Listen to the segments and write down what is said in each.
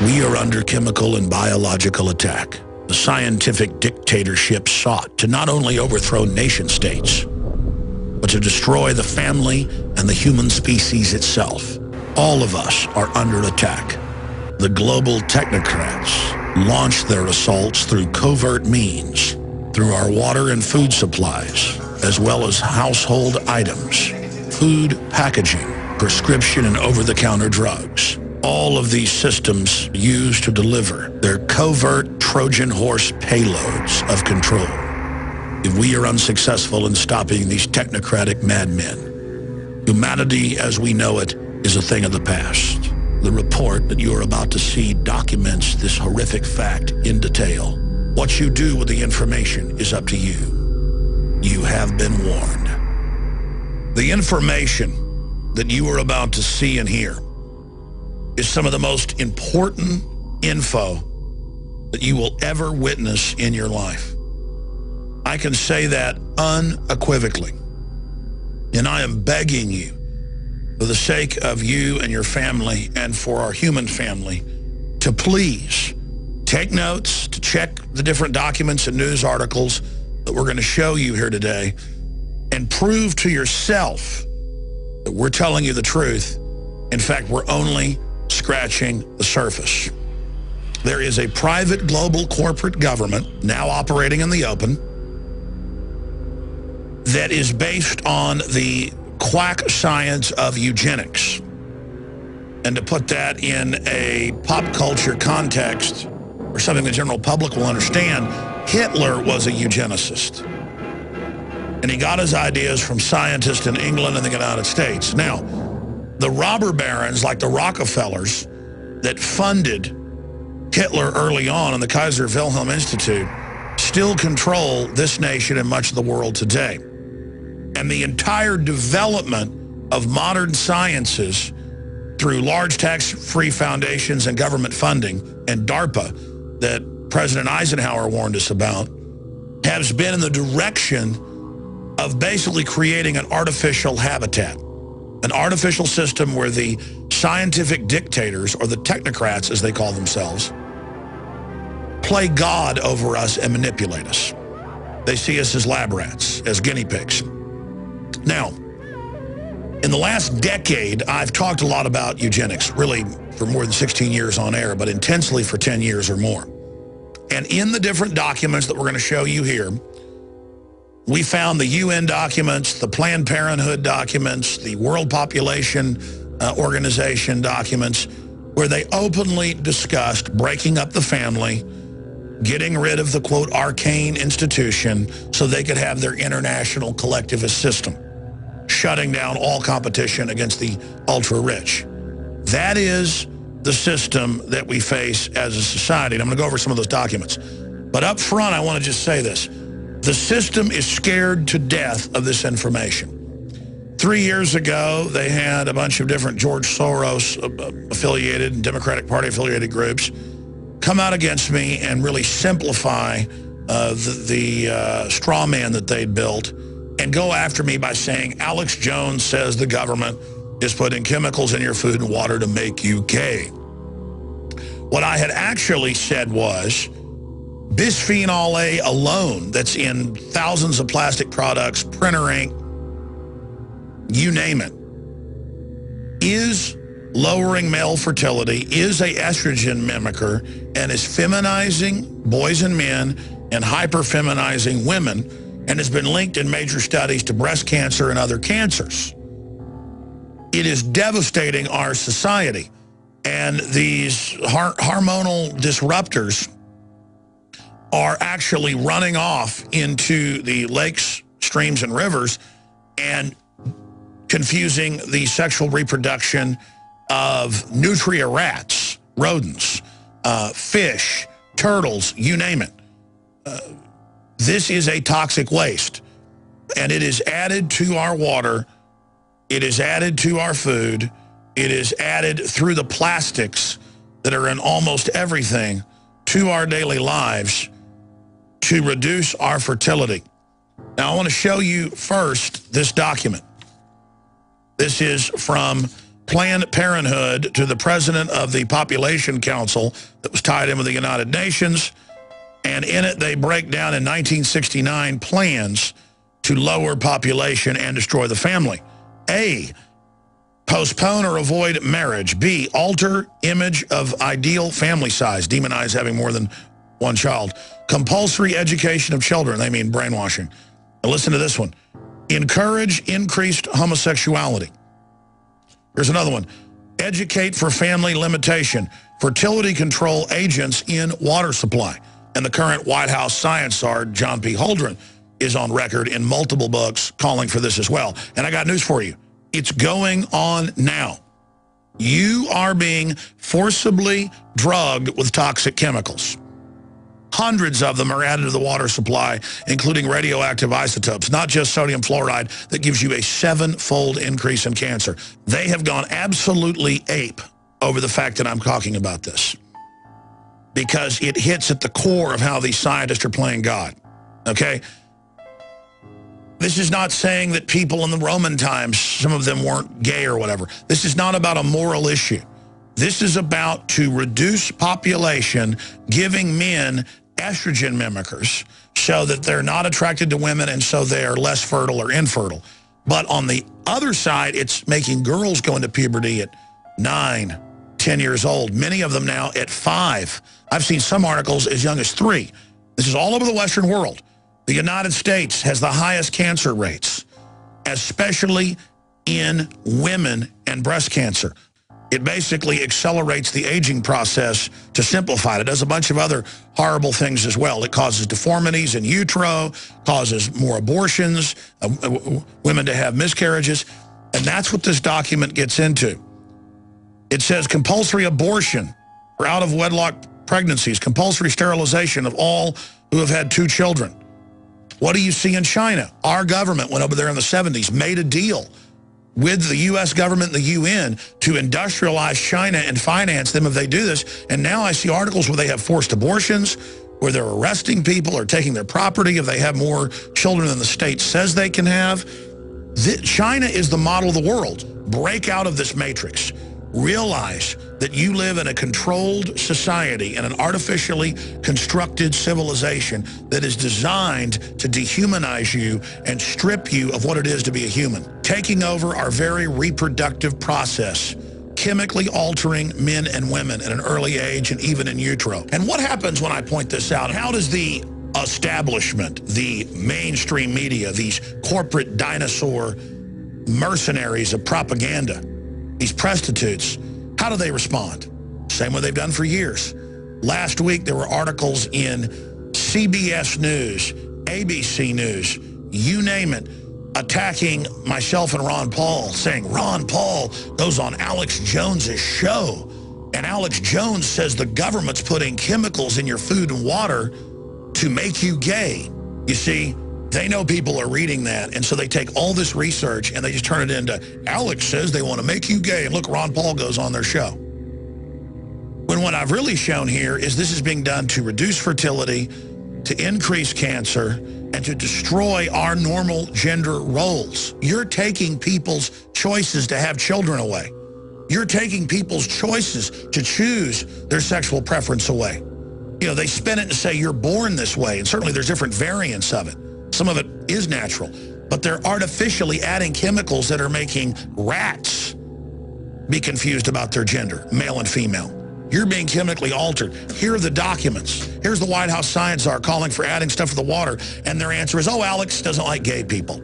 We are under chemical and biological attack. The scientific dictatorship sought to not only overthrow nation-states, but to destroy the family and the human species itself. All of us are under attack. The global technocrats launched their assaults through covert means, through our water and food supplies, as well as household items, food packaging, prescription and over-the-counter drugs. All of these systems used to deliver their covert Trojan horse payloads of control. If we are unsuccessful in stopping these technocratic madmen, humanity as we know it is a thing of the past. The report that you are about to see documents this horrific fact in detail. What you do with the information is up to you. You have been warned. The information that you are about to see and hear is some of the most important info that you will ever witness in your life. I can say that unequivocally. And I am begging you, for the sake of you and your family and for our human family, to please take notes, to check the different documents and news articles that we're going to show you here today, and prove to yourself that we're telling you the truth. In fact, we're only scratching the surface. There is a private global corporate government now operating in the open that is based on the quack science of eugenics. And to put that in a pop culture context, or something the general public will understand, Hitler was a eugenicist. And he got his ideas from scientists in England and the United States. Now, the robber barons like the Rockefellers that funded Hitler early on in the Kaiser Wilhelm Institute still control this nation and much of the world today. And the entire development of modern sciences through large tax-free foundations and government funding and DARPA that President Eisenhower warned us about has been in the direction of basically creating an artificial habitat, an artificial system where the scientific dictators, or the technocrats as they call themselves, play God over us and manipulate us. They see us as lab rats, as guinea pigs. Now, in the last decade, I've talked a lot about eugenics, really for more than 16 years on air, but intensely for 10 years or more. And in the different documents that we're going to show you here, we found the UN documents, the Planned Parenthood documents, the World Population Organization documents, where they openly discussed breaking up the family, getting rid of the, quote, arcane institution so they could have their international collectivist system, shutting down all competition against the ultra-rich. That is the system that we face as a society. And I'm going to go over some of those documents. But up front, I want to just say this. The system is scared to death of this information. 3 years ago, they had a bunch of different George Soros-affiliated and Democratic Party-affiliated groups come out against me and really simplify the straw man that they'd built and go after me by saying, Alex Jones says the government is putting chemicals in your food and water to make you gay. What I had actually said was, Bisfenol-A alone, that's in thousands of plastic products, printer ink, you name it, is lowering male fertility, is a estrogen mimicker, and is feminizing boys and men and hyper-feminizing women, and has been linked in major studies to breast cancer and other cancers. It is devastating our society. And these hormonal disruptors are actually running off into the lakes, streams, and rivers and confusing the sexual reproduction of nutria rats, rodents, fish, turtles, you name it. This is a toxic waste, and it is added to our water, it is added to our food, it is added through the plastics that are in almost everything to our daily lives to reduce our fertility. Now, I want to show you first this document. This is from Planned Parenthood to the president of the Population Council that was tied in with the United Nations. And in it, they break down in 1969 plans to lower population and destroy the family. A, postpone or avoid marriage. B, alter image of ideal family size. Demonize having more than one child. Compulsory education of children. They mean brainwashing. Now listen to this one. Encourage increased homosexuality. Here's another one. Educate for family limitation. Fertility control agents in water supply. And the current White House science czar, John P. Holdren, is on record in multiple books calling for this as well. And I got news for you. It's going on now. You are being forcibly drugged with toxic chemicals. Hundreds of them are added to the water supply, including radioactive isotopes, not just sodium fluoride, that gives you a 7-fold increase in cancer. They have gone absolutely ape over the fact that I'm talking about this, because it hits at the core of how these scientists are playing God, okay? This is not saying that people in the Roman times, some of them weren't gay or whatever. This is not about a moral issue. This is about to reduce population, giving men estrogen mimickers so that they're not attracted to women and so they are less fertile or infertile. But on the other side, it's making girls go into puberty at 9, 10 years old. Many of them now at 5. I've seen some articles as young as 3. This is all over the Western world. The United States has the highest cancer rates, especially in women and breast cancer. It basically accelerates the aging process to simplify it. It does a bunch of other horrible things as well. It causes deformities in utero, causes more abortions, women to have miscarriages, and that's what this document gets into. It says compulsory abortion for out-of-wedlock pregnancies, compulsory sterilization of all who have had 2 children. What do you see in China? Our government went over there in the 70s, made a deal with the U.S. government and the UN to industrialize China and finance them if they do this. And now I see articles where they have forced abortions, where they're arresting people or taking their property if they have more children than the state says they can have. China is the model of the world. Break out of this matrix. Realize that you live in a controlled society and an artificially constructed civilization that is designed to dehumanize you and strip you of what it is to be a human, taking over our very reproductive process, chemically altering men and women at an early age and even in utero. And what happens when I point this out? How does the establishment, the mainstream media, these corporate dinosaur mercenaries of propaganda, these prostitutes, how do they respond? Same way they've done for years. Last week, there were articles in CBS News, ABC News, you name it, attacking myself and Ron Paul, saying Ron Paul goes on Alex Jones's show, and Alex Jones says the government's putting chemicals in your food and water to make you gay. You see, they know people are reading that, and so they take all this research and they just turn it into, Alex says they want to make you gay, and look, Ron Paul goes on their show. When what I've really shown here is this is being done to reduce fertility, to increase cancer, and to destroy our normal gender roles. You're taking people's choices to have children away. You're taking people's choices to choose their sexual preference away. You know, they spin it and say you're born this way, and certainly there's different variants of it. Some of it is natural, but they're artificially adding chemicals that are making rats be confused about their gender, male and female. You're being chemically altered. Here are the documents. Here's the White House science czar calling for adding stuff to the water, and their answer is, oh, Alex doesn't like gay people.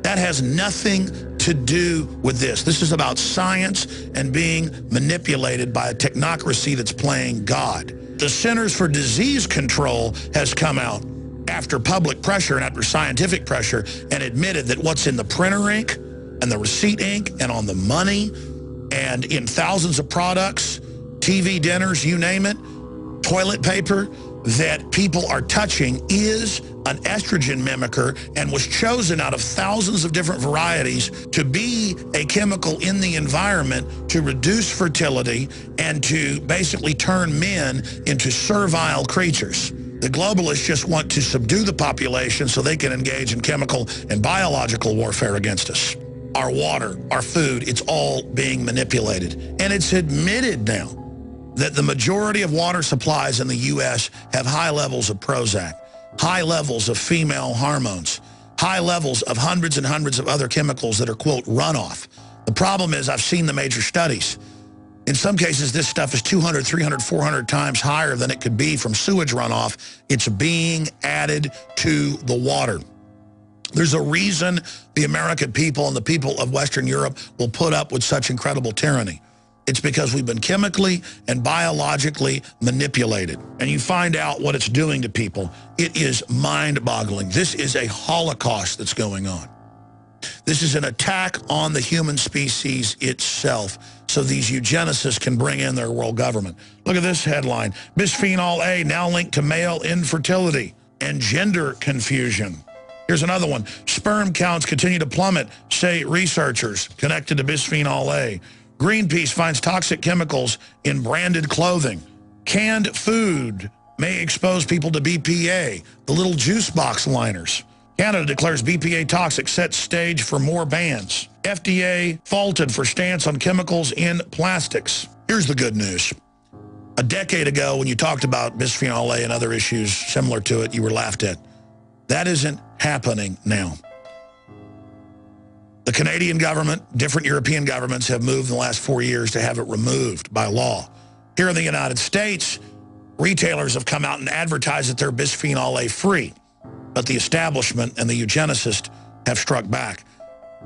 That has nothing to do with this. This is about science and being manipulated by a technocracy that's playing God. The Centers for Disease Control has come out after public pressure and after scientific pressure and admitted that what's in the printer ink and the receipt ink and on the money and in thousands of products, TV dinners, you name it, toilet paper, that people are touching is an estrogen mimicker and was chosen out of thousands of different varieties to be a chemical in the environment to reduce fertility and to basically turn men into servile creatures. The globalists just want to subdue the population so they can engage in chemical and biological warfare against us. our water, our food, it's all being manipulated. And it's admitted now that the majority of water supplies in the U.S. have high levels of Prozac, high levels of female hormones, high levels of hundreds and hundreds of other chemicals that are, quote, runoff. The problem is I've seen the major studies. In some cases, this stuff is 200, 300, 400 times higher than it could be from sewage runoff. It's being added to the water. There's a reason the American people and the people of Western Europe will put up with such incredible tyranny. It's because we've been chemically and biologically manipulated. And you find out what it's doing to people. It is mind-boggling. This is a holocaust that's going on. This is an attack on the human species itself, so these eugenicists can bring in their world government. Look at this headline. Bisfenol-A now linked to male infertility and gender confusion. Here's another one. Sperm counts continue to plummet, say researchers connected to Bisfenol-A. Greenpeace finds toxic chemicals in branded clothing. Canned food may expose people to BPA, the little juice box liners. Canada declares BPA toxic, sets stage for more bans. FDA faulted for stance on chemicals in plastics. Here's the good news. A decade ago, when you talked about Bisfenol-A and other issues similar to it, you were laughed at. That isn't happening now. The Canadian government, different European governments have moved in the last 4 years to have it removed by law. Here in the United States, retailers have come out and advertised that they're Bisfenol-A free. But the establishment and the eugenicists have struck back.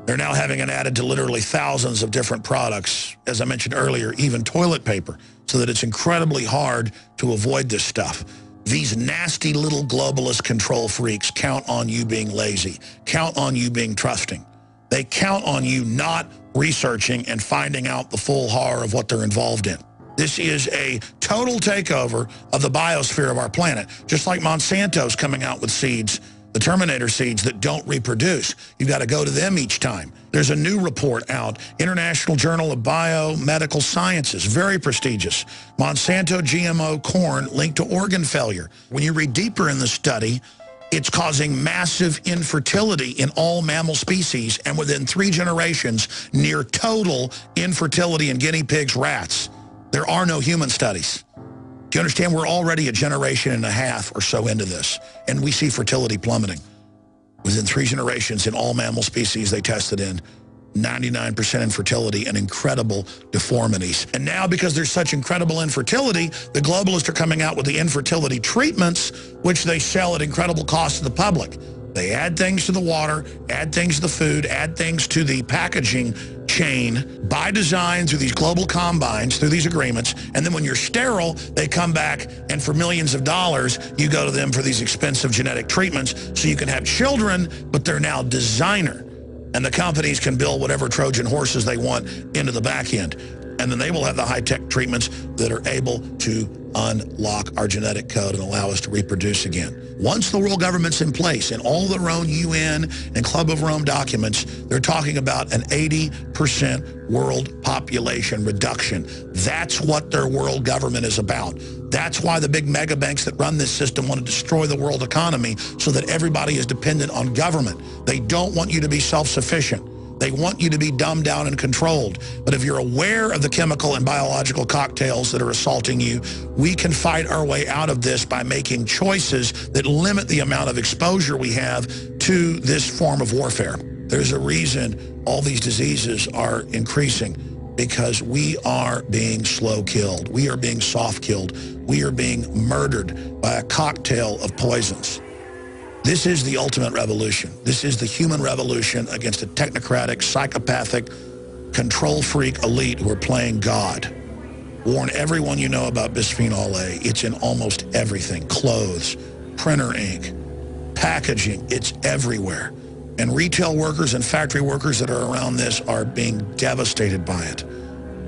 They're now having it added to literally thousands of different products, as I mentioned earlier, even toilet paper, so that it's incredibly hard to avoid this stuff. These nasty little globalist control freaks count on you being lazy, count on you being trusting. They count on you not researching and finding out the full horror of what they're involved in. This is a total takeover of the biosphere of our planet, just like Monsanto's coming out with seeds, the Terminator seeds that don't reproduce. You've got to go to them each time. There's a new report out, International Journal of Biomedical Sciences, very prestigious. Monsanto GMO corn linked to organ failure. When you read deeper in the study, it's causing massive infertility in all mammal species, and within 3 generations, near total infertility in guinea pigs, rats. There are no human studies. Do you understand? We're already a generation and a half or so into this, and we see fertility plummeting. Within 3 generations in all mammal species they tested in, 99% infertility and incredible deformities. And now, because there's such incredible infertility, the globalists are coming out with the infertility treatments, which they sell at incredible cost to the public. They add things to the water, add things to the food, add things to the packaging chain by design through these global combines, through these agreements, and then when you're sterile, they come back and for millions of dollars, you go to them for these expensive genetic treatments so you can have children, but they're now designer. And the companies can build whatever Trojan horses they want into the back end. And then they will have the high-tech treatments that are able to unlock our genetic code and allow us to reproduce again. Once the world government's in place, in all their own UN and Club of Rome documents, they're talking about an 80% world population reduction. That's what their world government is about. That's why the big mega banks that run this system want to destroy the world economy so that everybody is dependent on government. They don't want you to be self-sufficient. They want you to be dumbed down and controlled. But if you're aware of the chemical and biological cocktails that are assaulting you, we can fight our way out of this by making choices that limit the amount of exposure we have to this form of warfare. There's a reason all these diseases are increasing, because we are being slow-killed. We are being soft-killed. We are being murdered by a cocktail of poisons. This is the ultimate revolution. This is the human revolution against a technocratic, psychopathic, control freak elite who are playing God. Warn everyone you know about Bisfenol-A. It's in almost everything. Clothes, printer ink, packaging. It's everywhere. And retail workers and factory workers that are around this are being devastated by it.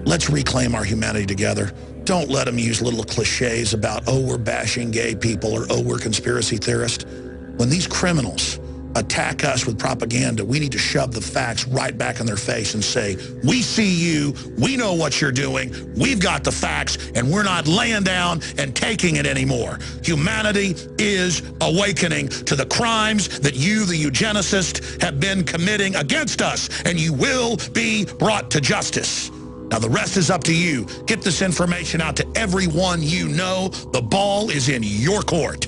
Let's reclaim our humanity together. Don't let them use little cliches about, oh, we're bashing gay people, or oh, we're conspiracy theorists. When these criminals attack us with propaganda, we need to shove the facts right back in their face and say, we see you, we know what you're doing, we've got the facts, and we're not laying down and taking it anymore. Humanity is awakening to the crimes that you, the eugenicists, have been committing against us, and you will be brought to justice. Now, the rest is up to you. Get this information out to everyone you know. The ball is in your court.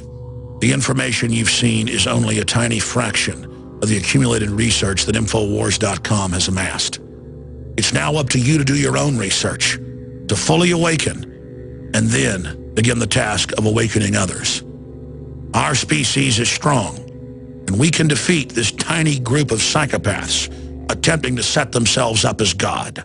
The information you've seen is only a tiny fraction of the accumulated research that Infowars.com has amassed. It's now up to you to do your own research, to fully awaken, and then begin the task of awakening others. Our species is strong, and we can defeat this tiny group of psychopaths attempting to set themselves up as God.